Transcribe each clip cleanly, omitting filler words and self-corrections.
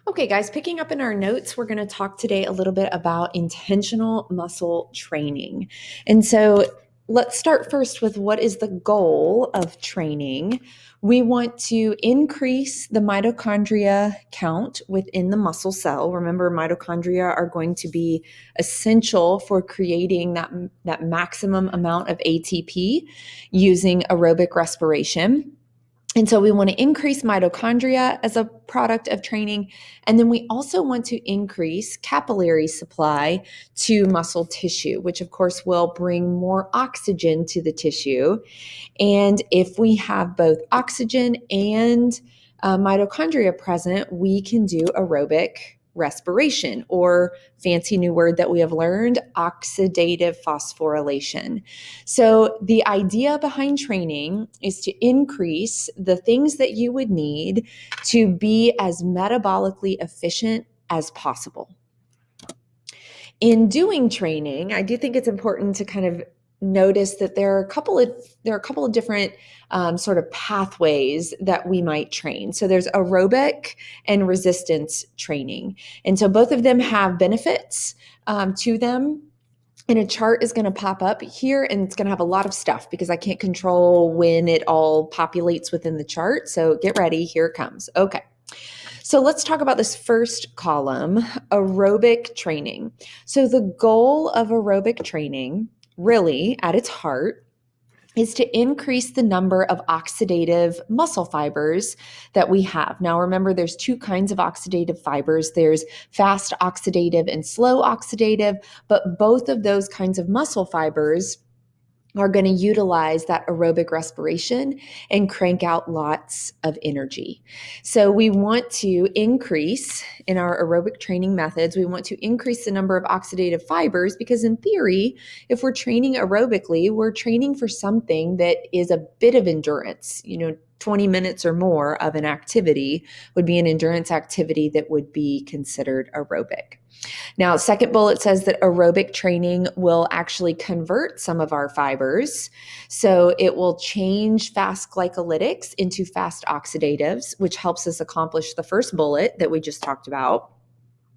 Okay, guys, picking up in our notes, we're going to talk today a little bit about intentional muscle training. And so let's start first with what is the goal of training. We want to increase the mitochondria count within the muscle cell. Remember, mitochondria are going to be essential for creating that maximum amount of ATP using aerobic respiration. And so we want to increase mitochondria as a product of training. And then we also want to increase capillary supply to muscle tissue, which of course will bring more oxygen to the tissue. And if we have both oxygen and mitochondria present, we can do aerobic respiration, or fancy new word that we have learned, oxidative phosphorylation. So the idea behind training is to increase the things that you would need to be as metabolically efficient as possible. In doing training, I do think it's important to kind of notice that there are a couple of different sort of pathways that we might train. So there's aerobic and resistance training, and so both of them have benefits to them. And a chart is going to pop up here, and it's going to have a lot of stuff because I can't control when it all populates within the chart. So get ready, here it comes. Okay. So let's talk about this first column, aerobic training. So the goal of aerobic training, really at its heart, is to increase the number of oxidative muscle fibers that we have. Now, remember, there's two kinds of oxidative fibers. There's fast oxidative and slow oxidative, but both of those kinds of muscle fibers are going to utilize that aerobic respiration and crank out lots of energy. So we want to increase in our aerobic training methods, we want to increase the number of oxidative fibers because in theory, if we're training aerobically, we're training for something that is a bit of endurance. 20 minutes or more of an activity would be an endurance activity that would be considered aerobic. Now, second bullet says that aerobic training will actually convert some of our fibers. So it will change fast glycolytics into fast oxidatives, which helps us accomplish the first bullet that we just talked about.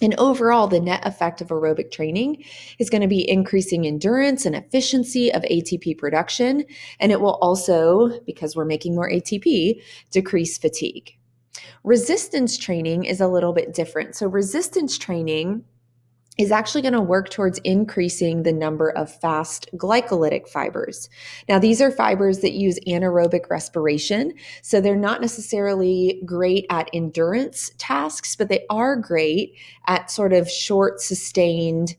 And overall, the net effect of aerobic training is going to be increasing endurance and efficiency of ATP production. And it will also, because we're making more ATP, decrease fatigue. Resistance training is a little bit different. So resistance training is actually going to work towards increasing the number of fast glycolytic fibers. Now, these are fibers that use anaerobic respiration, so they're not necessarily great at endurance tasks, but they are great at sort of short, sustained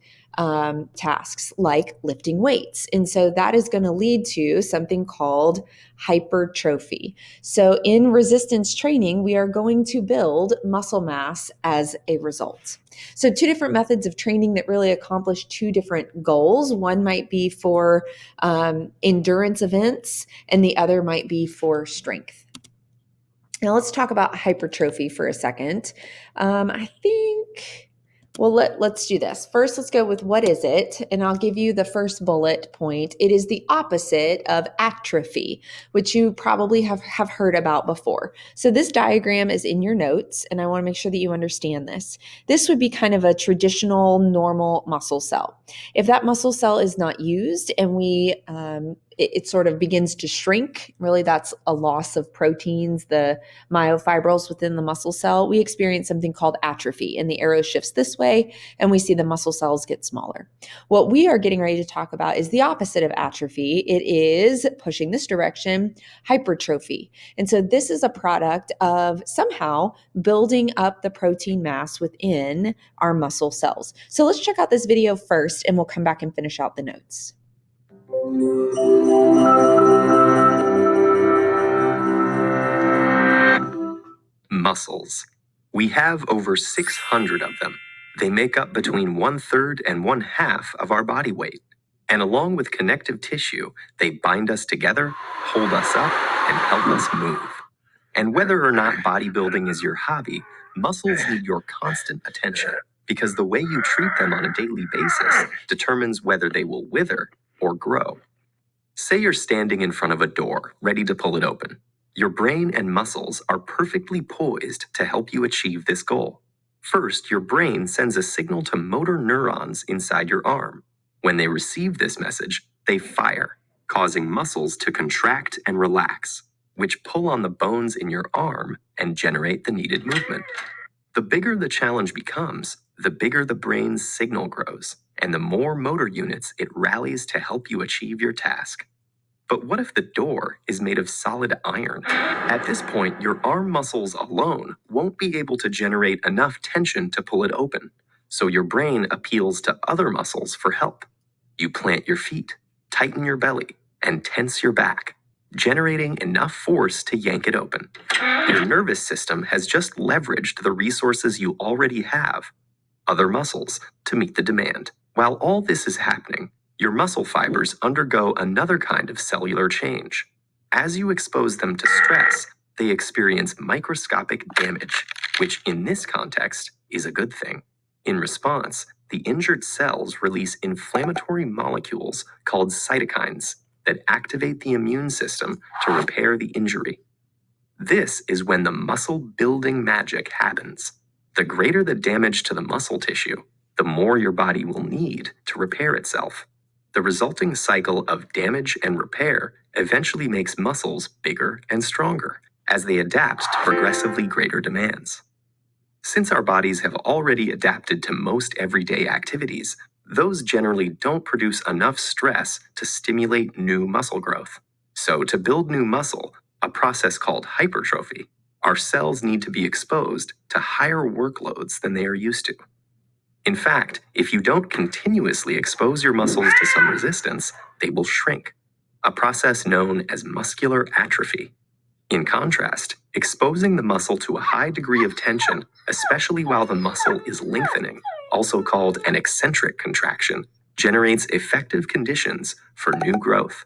tasks like lifting weights. And so that is going to lead to something called hypertrophy. So in resistance training, we are going to build muscle mass as a result. So two different methods of training that really accomplish two different goals. One might be for endurance events, and the other might be for strength. Now let's talk about hypertrophy for a second. Let's do this. First, let's go with what is it? And I'll give you the first bullet point. It is the opposite of atrophy, which you probably have heard about before. So this diagram is in your notes, and I want to make sure that you understand this. This would be kind of a traditional, normal muscle cell. If that muscle cell is not used and it sort of begins to shrink, really that's a loss of proteins, the myofibrils within the muscle cell, we experience something called atrophy, and the arrow shifts this way and we see the muscle cells get smaller. What we are getting ready to talk about is the opposite of atrophy. It is pushing this direction, hypertrophy. And so this is a product of somehow building up the protein mass within our muscle cells. So let's check out this video first and we'll come back and finish out the notes. Muscles. We have over 600 of them. They make up between 1/3 and 1/2 of our body weight. And along with connective tissue, they bind us together, hold us up, and help us move. And whether or not bodybuilding is your hobby, muscles need your constant attention because the way you treat them on a daily basis determines whether they will wither or grow. Say you're standing in front of a door, ready to pull it open. Your brain and muscles are perfectly poised to help you achieve this goal. First, your brain sends a signal to motor neurons inside your arm. When they receive this message, they fire, causing muscles to contract and relax, which pull on the bones in your arm and generate the needed movement. The bigger the challenge becomes, the bigger the brain's signal grows, and the more motor units it rallies to help you achieve your task. But what if the door is made of solid iron? At this point, your arm muscles alone won't be able to generate enough tension to pull it open, so your brain appeals to other muscles for help. You plant your feet, tighten your belly, and tense your back, generating enough force to yank it open. Your nervous system has just leveraged the resources you already have, other muscles, to meet the demand. While all this is happening, your muscle fibers undergo another kind of cellular change. As you expose them to stress, they experience microscopic damage, which in this context is a good thing. In response, the injured cells release inflammatory molecules called cytokines that activate the immune system to repair the injury. This is when the muscle building magic happens. The greater the damage to the muscle tissue, the more your body will need to repair itself. The resulting cycle of damage and repair eventually makes muscles bigger and stronger as they adapt to progressively greater demands. Since our bodies have already adapted to most everyday activities, those generally don't produce enough stress to stimulate new muscle growth. So to build new muscle, a process called hypertrophy, our cells need to be exposed to higher workloads than they are used to. In fact, if you don't continuously expose your muscles to some resistance, they will shrink, a process known as muscular atrophy. In contrast, exposing the muscle to a high degree of tension, especially while the muscle is lengthening, also called an eccentric contraction, generates effective conditions for new growth.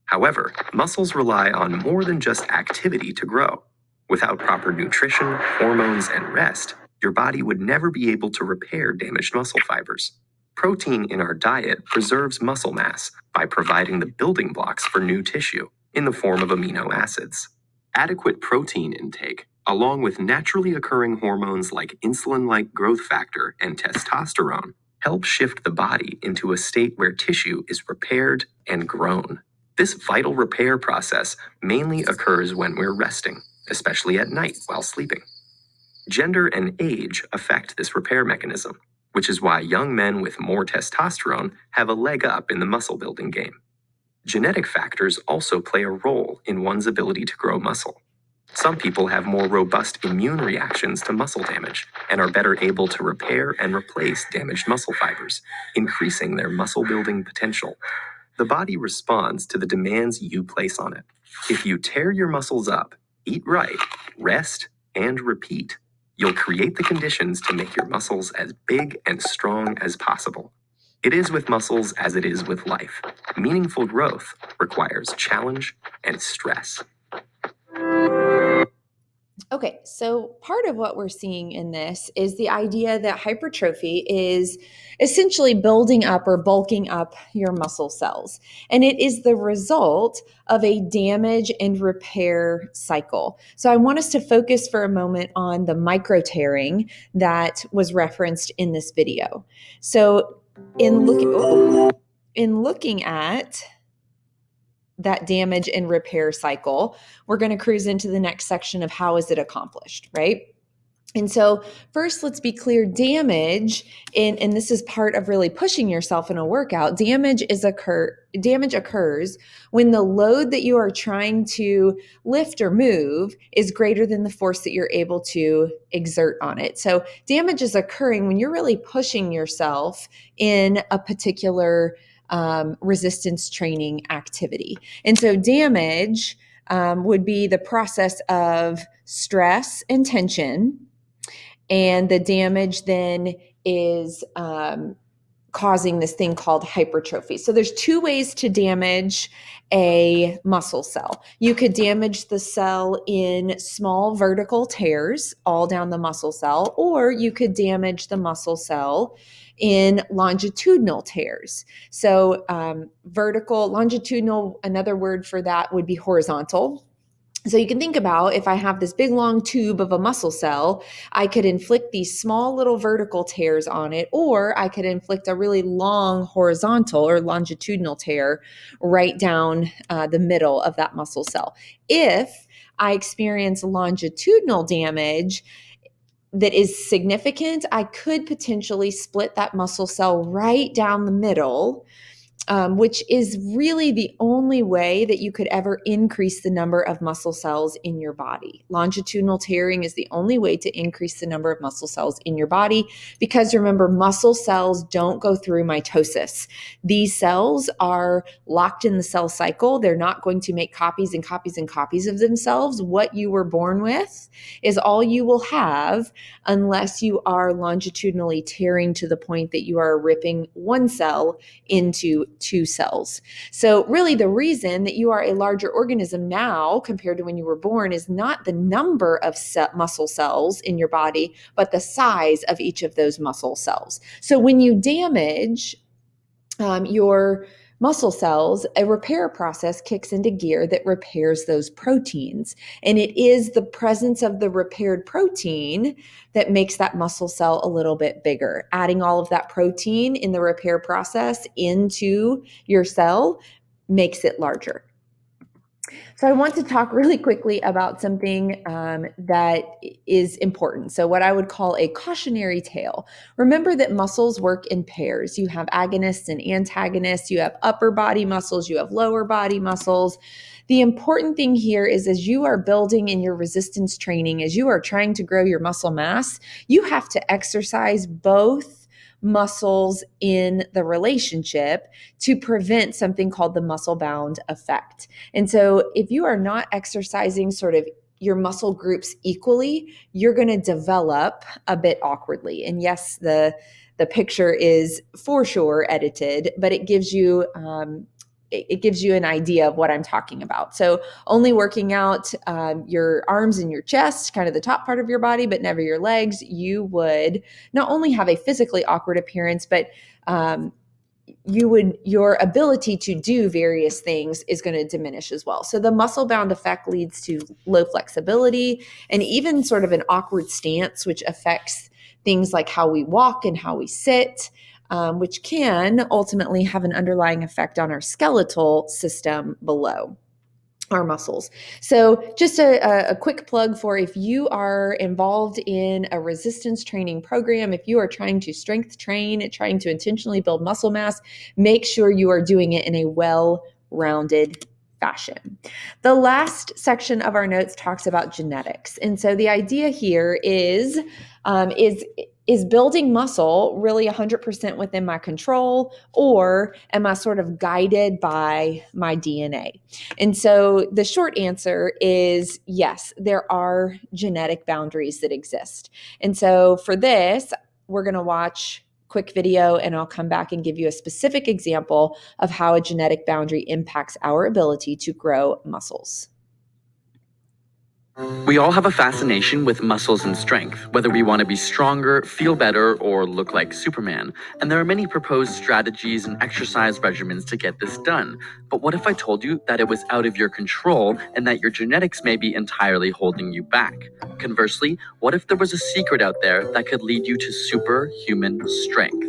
However, muscles rely on more than just activity to grow. Without proper nutrition, hormones, and rest, your body would never be able to repair damaged muscle fibers. Protein in our diet preserves muscle mass by providing the building blocks for new tissue in the form of amino acids. Adequate protein intake, along with naturally occurring hormones like insulin-like growth factor and testosterone, help shift the body into a state where tissue is repaired and grown. This vital repair process mainly occurs when we're resting, especially at night while sleeping. Gender and age affect this repair mechanism, which is why young men with more testosterone have a leg up in the muscle building game. Genetic factors also play a role in one's ability to grow muscle. Some people have more robust immune reactions to muscle damage and are better able to repair and replace damaged muscle fibers, increasing their muscle building potential. The body responds to the demands you place on it. If you tear your muscles up, eat right, rest, and repeat, you'll create the conditions to make your muscles as big and strong as possible. It is with muscles as it is with life. Meaningful growth requires challenge and stress. Okay, so part of what we're seeing in this is the idea that hypertrophy is essentially building up or bulking up your muscle cells. And it is the result of a damage and repair cycle. So I want us to focus for a moment on the micro tearing that was referenced in this video. So in looking at that damage and repair cycle, we're going to cruise into the next section of how is it accomplished, right? And so first, let's be clear, damage, and this is part of really pushing yourself in a workout, damage occurs when the load that you are trying to lift or move is greater than the force that you're able to exert on it. So damage is occurring when you're really pushing yourself in a particular resistance training activity. And so damage would be the process of stress and tension, and the damage then is causing this thing called hypertrophy. So there's two ways to damage a muscle cell. You could damage the cell in small vertical tears all down the muscle cell, or you could damage the muscle cell in longitudinal tears. So longitudinal, another word for that would be horizontal. So you can think about, if I have this big long tube of a muscle cell, I could inflict these small little vertical tears on it, or I could inflict a really long horizontal or longitudinal tear right down the middle of that muscle cell. If I experience longitudinal damage that is significant, I could potentially split that muscle cell right down the middle, which is really the only way that you could ever increase the number of muscle cells in your body. Longitudinal tearing is the only way to increase the number of muscle cells in your body, because remember, muscle cells don't go through mitosis. These cells are locked in the cell cycle. They're not going to make copies and copies and copies of themselves. What you were born with is all you will have, unless you are longitudinally tearing to the point that you are ripping one cell into two cells. So really, the reason that you are a larger organism now compared to when you were born is not the number of muscle cells in your body, but the size of each of those muscle cells. So when you damage your muscle cells, a repair process kicks into gear that repairs those proteins. And it is the presence of the repaired protein that makes that muscle cell a little bit bigger. Adding all of that protein in the repair process into your cell makes it larger. So I want to talk really quickly about something that is important. So what I would call a cautionary tale. Remember that muscles work in pairs. You have agonists and antagonists. You have upper body muscles. You have lower body muscles. The important thing here is, as you are building in your resistance training, as you are trying to grow your muscle mass, you have to exercise both muscles in the relationship to prevent something called the muscle bound effect. And so if you are not exercising sort of your muscle groups equally, you're going to develop a bit awkwardly. And yes, the picture is for sure edited, but it gives you an idea of what I'm talking about. So only working out your arms and your chest, kind of the top part of your body, but never your legs, you would not only have a physically awkward appearance, but your ability to do various things is going to diminish as well. So the muscle bound effect leads to low flexibility and even sort of an awkward stance, which affects things like how we walk and how we sit, which can ultimately have an underlying effect on our skeletal system below our muscles. So just a quick plug for, if you are involved in a resistance training program, if you are trying to strength train, trying to intentionally build muscle mass, make sure you are doing it in a well-rounded fashion. The last section of our notes talks about genetics. And so the idea here is building muscle really 100% within my control, or am I sort of guided by my DNA? And so the short answer is yes, there are genetic boundaries that exist. And so for this, we're going to watch a quick video, and I'll come back and give you a specific example of how a genetic boundary impacts our ability to grow muscles. We all have a fascination with muscles and strength, whether we want to be stronger, feel better, or look like Superman. And there are many proposed strategies and exercise regimens to get this done. But what if I told you that it was out of your control and that your genetics may be entirely holding you back? Conversely, what if there was a secret out there that could lead you to superhuman strength?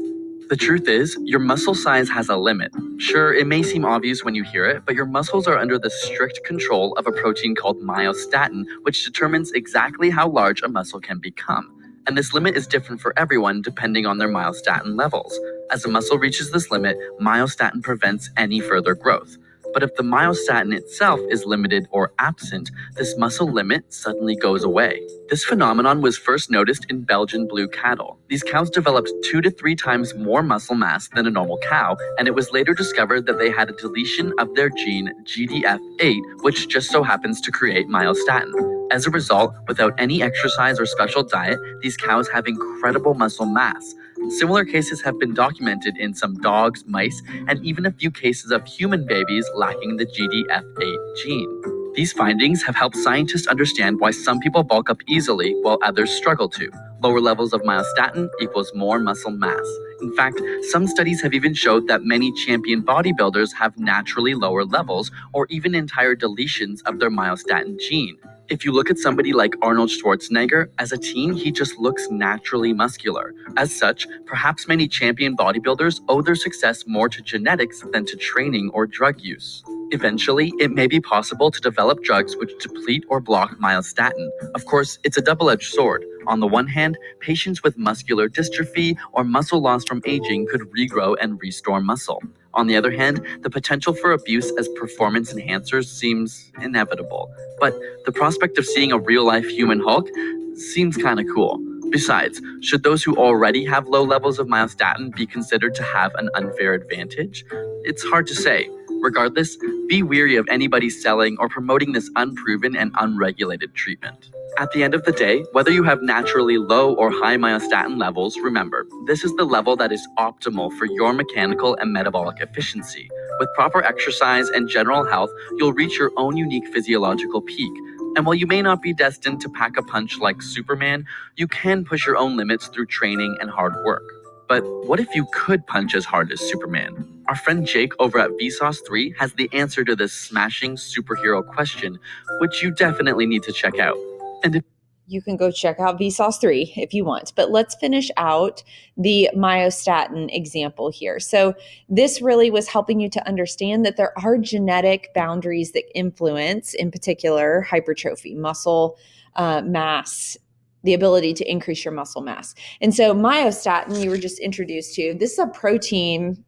The truth is, your muscle size has a limit. Sure, it may seem obvious when you hear it, but your muscles are under the strict control of a protein called myostatin, which determines exactly how large a muscle can become. And this limit is different for everyone depending on their myostatin levels. As a muscle reaches this limit, myostatin prevents any further growth. But if the myostatin itself is limited or absent, this muscle limit suddenly goes away. This phenomenon was first noticed in Belgian blue cattle. These cows developed 2 to 3 times more muscle mass than a normal cow, and it was later discovered that they had a deletion of their gene GDF8, which just so happens to create myostatin. As a result, without any exercise or special diet, these cows have incredible muscle mass. Similar cases have been documented in some dogs, mice, and even a few cases of human babies lacking the GDF8 gene. These findings have helped scientists understand why some people bulk up easily while others struggle to. Lower levels of myostatin equals more muscle mass. In fact, some studies have even showed that many champion bodybuilders have naturally lower levels or even entire deletions of their myostatin gene. If you look at somebody like Arnold Schwarzenegger, as a teen, he just looks naturally muscular. As such, perhaps many champion bodybuilders owe their success more to genetics than to training or drug use. Eventually, it may be possible to develop drugs which deplete or block myostatin. Of course, it's a double-edged sword. On the one hand, patients with muscular dystrophy or muscle loss from aging could regrow and restore muscle. On the other hand, the potential for abuse as performance enhancers seems inevitable. But the prospect of seeing a real-life human Hulk seems kind of cool. Besides, should those who already have low levels of myostatin be considered to have an unfair advantage? It's hard to say. Regardless, be wary of anybody selling or promoting this unproven and unregulated treatment. At the end of the day, whether you have naturally low or high myostatin levels, remember, this is the level that is optimal for your mechanical and metabolic efficiency. With proper exercise and general health, you'll reach your own unique physiological peak. And while you may not be destined to pack a punch like Superman, you can push your own limits through training and hard work. But what if you could punch as hard as Superman? Our friend Jake over at Vsauce3 has the answer to this smashing superhero question, which you definitely need to check out. And if you can go check out Vsauce3 if you want. But let's finish out the myostatin example here. So this really was helping you to understand that there are genetic boundaries that influence, in particular, hypertrophy, muscle mass, the ability to increase your muscle mass. And so myostatin, you were just introduced to, this is a protein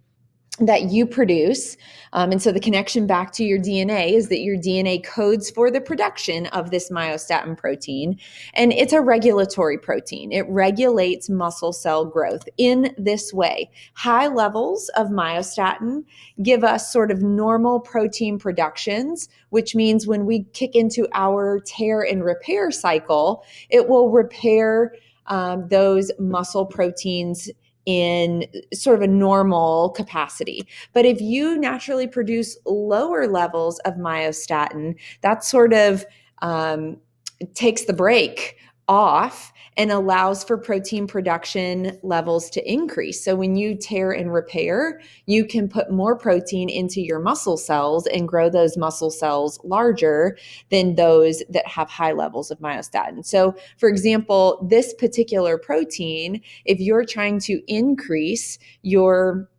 that you produce. And so the connection back to your DNA is that your DNA codes for the production of this myostatin protein. And it's a regulatory protein. It regulates muscle cell growth in this way. High levels of myostatin give us sort of normal protein productions, which means when we kick into our tear and repair cycle, it will repair those muscle proteins in sort of a normal capacity. But if you naturally produce lower levels of myostatin, that sort of takes the brake off and allows for protein production levels to increase. So when you tear and repair, you can put more protein into your muscle cells and grow those muscle cells larger than those that have high levels of myostatin. So for example, this particular protein, if you're trying to increase your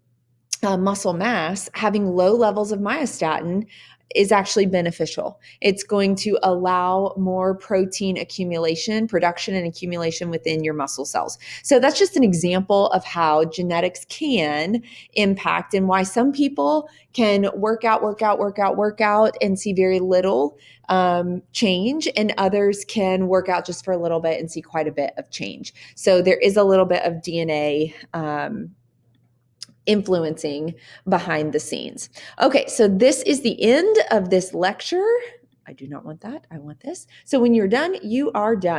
muscle mass, having low levels of myostatin is actually beneficial. It's going to allow more protein accumulation, production and accumulation within your muscle cells. So that's just an example of how genetics can impact and why some people can work out and see very little change, and others can work out just for a little bit and see quite a bit of change. So there is a little bit of DNA influencing behind the scenes. Okay, so this is the end of this lecture. I do not want that. I want this. So when you're done, you are done.